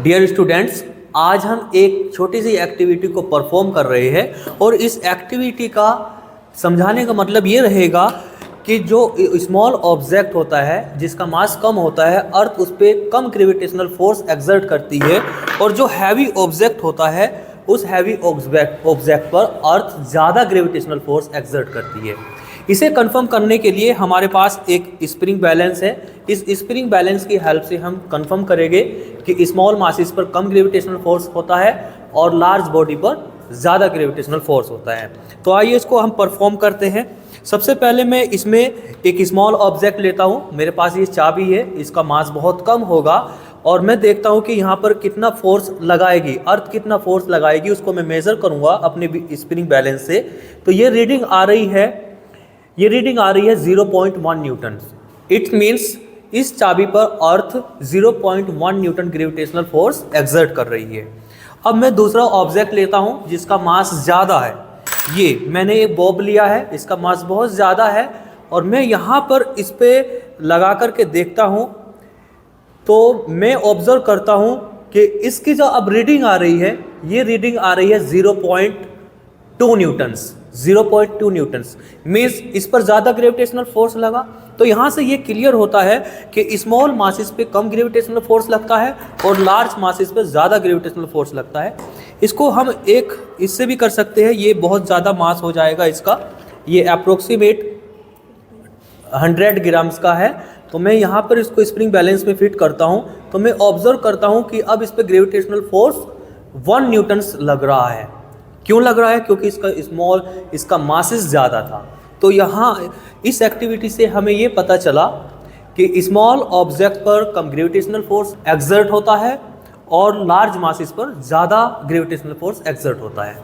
Dear students, आज हम एक छोटी सी एक्टिविटी को परफॉर्म कर रहे हैं और इस एक्टिविटी का समझाने का मतलब ये रहेगा कि जो स्मॉल ऑब्जेक्ट होता है जिसका मास कम होता है, अर्थ उस पर कम ग्रेविटेशनल फोर्स एक्सर्ट करती है, और जो हैवी ऑब्जेक्ट होता है उस हैवी ऑब्जेक्ट पर अर्थ ज़्यादा ग्रेविटेशनल फोर्स एक्सर्ट करती है। इसे कंफर्म करने के लिए हमारे पास एक स्प्रिंग बैलेंस है। इस स्प्रिंग बैलेंस की हेल्प से हम कंफर्म करेंगे कि स्मॉल मासेस पर कम ग्रेविटेशनल फोर्स होता है और लार्ज बॉडी पर ज़्यादा ग्रेविटेशनल फोर्स होता है। तो आइए इसको हम परफॉर्म करते हैं। सबसे पहले मैं इसमें एक स्मॉल ऑब्जेक्ट लेता हूँ। मेरे पास ये चाबी है, इसका मास बहुत कम होगा और मैं देखता हूँ कि यहाँ पर कितना फोर्स लगाएगी, अर्थ कितना फोर्स लगाएगी, उसको मैं मेज़र करूँगा अपने स्प्रिंग बैलेंस से। तो ये रीडिंग आ रही है 0.1 न्यूटन। इट मीन्स इस चाबी पर अर्थ 0.1 न्यूटन ग्रेविटेशनल फोर्स एक्सर्ट कर रही है। अब मैं दूसरा ऑब्जेक्ट लेता हूँ जिसका मास ज़्यादा है। ये मैंने एक बॉब लिया है, इसका मास बहुत ज़्यादा है और मैं यहाँ पर इस पर लगा कर के देखता हूँ तो मैं ऑब्जर्व करता हूँ कि इसकी जो अब रीडिंग आ रही है, ये रीडिंग आ रही है 0.2 न्यूटन्स। 0.2 न्यूटन्स मीन्स इस पर ज़्यादा ग्रेविटेशनल फोर्स लगा। तो यहाँ से ये क्लियर होता है कि स्मॉल मासेस पे कम ग्रेविटेशनल फोर्स लगता है और लार्ज मासेस पे ज़्यादा ग्रेविटेशनल फोर्स लगता है। इसको हम इससे भी कर सकते हैं। ये बहुत ज़्यादा मास हो जाएगा इसका, ये अप्रोक्सीमेट 100 ग्राम्स का है। तो मैं यहाँ पर इसको स्प्रिंग बैलेंस में फिट करता हूँ तो मैं ऑब्जर्व करता हूँ कि अब इस पर ग्रेविटेशनल फोर्स 1 न्यूटन्स लग रहा है। क्यों लग रहा है? क्योंकि इसका मासेस ज़्यादा था। तो यहाँ इस एक्टिविटी से हमें ये पता चला कि स्मॉल ऑब्जेक्ट पर कम ग्रेविटेशनल फोर्स एक्सर्ट होता है और लार्ज मासेस पर ज़्यादा ग्रेविटेशनल फोर्स एक्सर्ट होता है।